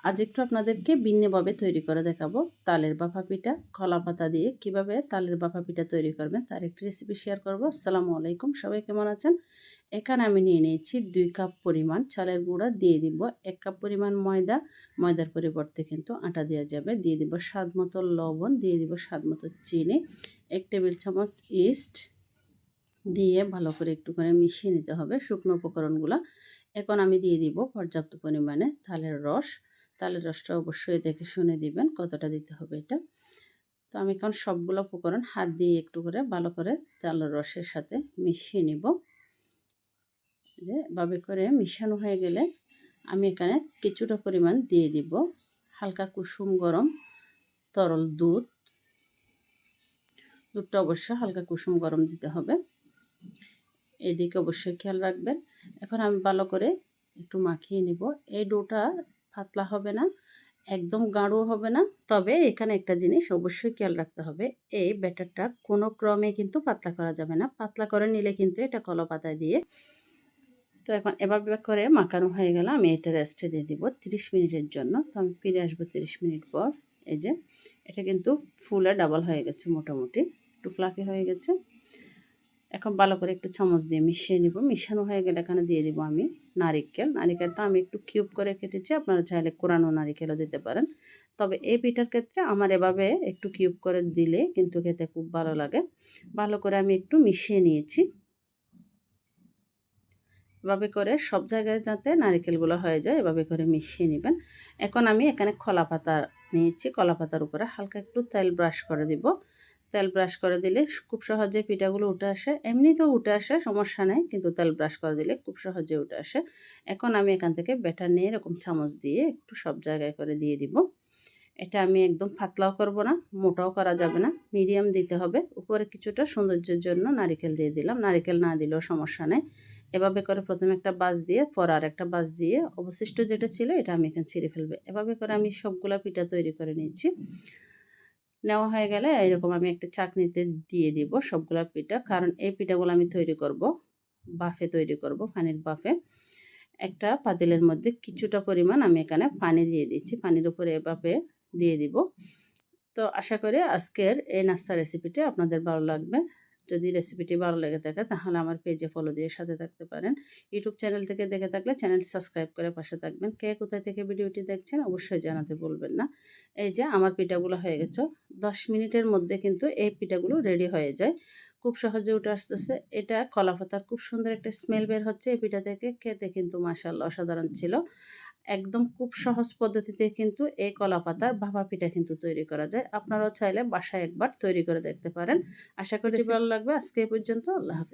আজ একটু আপনাদেরকে ভিন্নভাবে তৈরি করে দেখাবো তালের বাফা পিঠা। কলা পাতা দিয়ে কিভাবে তালের বাফা পিঠা তৈরি করবেন তার একটি রেসিপি শেয়ার করব। আসসালামু আলাইকুম, সবাই কেমন আছেন? এখানে আমি নিয়ে নিয়েছি 2 কাপ পরিমাণ চালের গুঁড়া, দিয়ে দিব 1 কাপ পরিমাণ ময়দা। ময়দার পরিবর্তে কিন্তু আটা দেওয়া যাবে। দিয়ে দিব স্বাদ মতো লবণ, দিয়ে দিব স্বাদ মতো চিনি, 1 টেবিল চামচ ইস্ট দিয়ে ভালো করে একটু করে মিশিয়ে নিতে হবে শুকনো উপকরণগুলো। এখন আমি দিয়ে দিব পর্যাপ্ত পরিমাণে তালের রস। তালের রসটা অবশ্যই দেখে শুনে দিবেন কতটা দিতে হবে এটা। তো আমি এখন সবগুলো উপকরণ হাত দিয়ে একটু করে ভালো করে তালের রসের সাথে মিশিয়ে নিব। যে এভাবে করে মিশানো হয়ে গেলে আমি এখানে কিছুটা পরিমাণ দিয়ে দিব হালকা কুসুম গরম তরল দুধ। দুধটা অবশ্য হালকা কুসুম গরম দিতে হবে, এদিকে অবশ্যই খেয়াল রাখবেন। এখন আমি ভালো করে একটু মাখিয়ে নিব। এই ডোটা পাতলা হবে না, একদম গাঢ়ও হবে না। তবে এখানে একটা জিনিস অবশ্যই খেয়াল রাখতে হবে, এই ব্যাটারটা কোনো ক্রমে কিন্তু পাতলা করা যাবে না। পাতলা করে নিলে কিন্তু এটা কলা পাতায় দিয়ে। তো এখন এভাবে করে মাখানো হয়ে গেল, আমি এটা রেস্টে দিয়ে দিব 30 মিনিটের জন্য। তো আমি ফিরে আসবো 30 মিনিট পর। এই যে এটা কিন্তু ফুলে ডাবল হয়ে গেছে, মোটামুটি একটু ফ্লাফি হয়ে গেছে। এখন ভালো করে একটু চামচ দিয়ে মিশিয়ে নিব। মিশানো হয়ে গেলে এখানে দিয়ে দিব আমি নারিকেল। নারিকেলটা আমি একটু কিউব করে কেটেছি, আপনারা চাইলে কোরানো নারিকেলও দিতে পারেন। তবে এই পিঠার ক্ষেত্রে আমার এভাবে একটু কিউব করে দিলে কিন্তু খেতে খুব ভালো লাগে। ভালো করে আমি একটু মিশিয়ে নিয়েছি। এভাবে করে সব জায়গায় যাতে নারিকেলগুলো হয়ে যায় এভাবে করে মিশিয়ে নেবেন। এখন আমি এখানে কলা পাতা নিয়েছি, কলা পাতার উপরে হালকা একটু তেল ব্রাশ করে দিব। তেল ব্রাশ করে দিলে খুব সহজে পিঠাগুলো উঠে আসে। এমনিতেও উঠে আসে, সমস্যা নেই, কিন্তু তেল ব্রাশ করে দিলে খুব সহজে উঠে আসে। এখন আমি এখান থেকে ব্যাটার নিয়ে এরকম চামচ দিয়ে একটু সব জায়গায় করে দিয়ে দিব। এটা আমি একদম পাতলাও করব না, মোটাও করা যাবে না, মিডিয়াম দিতে হবে। উপরে কিছুটা সৌন্দর্যের জন্য নারিকেল দিয়ে দিলাম, নারিকেল না দিলেও সমস্যা নেই। এভাবে করে প্রথমে একটা বাঁশ দিয়ে পর আর একটা বাঁশ দিয়ে অবশিষ্ট যেটা ছিল এটা আমি এখানে ছিঁড়ে ফেলবে। এভাবে করে আমি সবগুলা পিঠা তৈরি করে নিচ্ছি। নেওয়া হয়ে গেলে এরকম আমি একটা চাকনিতে দিয়ে দিব সবগুলা পিঠা, কারণ এই পিঠাগুলো আমি তৈরি করব বাফে, তৈরি করব পানির বাফে। একটা পাতিলের মধ্যে কিছুটা পরিমাণ আমি এখানে পানি দিয়ে দিচ্ছি, পানির উপরে এভাবে দিয়ে দিব। তো আশা করি আজকের এই নাস্তা রেসিপিটি আপনাদের ভালো লাগবে। যদি রেসিপিটি ভালো লেগে থাকে তাহলে আমার পেজে ফলো দিয়ে সাথে থাকতে পারেন। ইউটিউব চ্যানেল থেকে দেখে থাকলে চ্যানেলটি সাবস্ক্রাইব করে পাশে থাকবেন। কে কোথায় থেকে ভিডিওটি দেখছেন অবশ্যই জানাতে বলবেন না। এই যে আমার পিঠাগুলো হয়ে গেছে, 10 মিনিটের মধ্যে কিন্তু এই পিঠাগুলো রেডি হয়ে যায়। খুব সহজে উঠে আসতেছে। এটা কলা পাতার খুব সুন্দর একটা স্মেল বের হচ্ছে এই পিঠা থেকে। খেতে কিন্তু মাশাআল্লাহ অসাধারণ ছিল। একদম খুব সহজ পদ্ধতিতে কিন্তু এই কলা পাতার ভাপা পিঠা কিন্তু তৈরি করা যায়। আপনারাও চাইলে বাসায় একবার তৈরি করে দেখতে পারেন। আশা করি ভালো লাগবে। আজকে এই পর্যন্ত। আল্লাহ হাফেজ।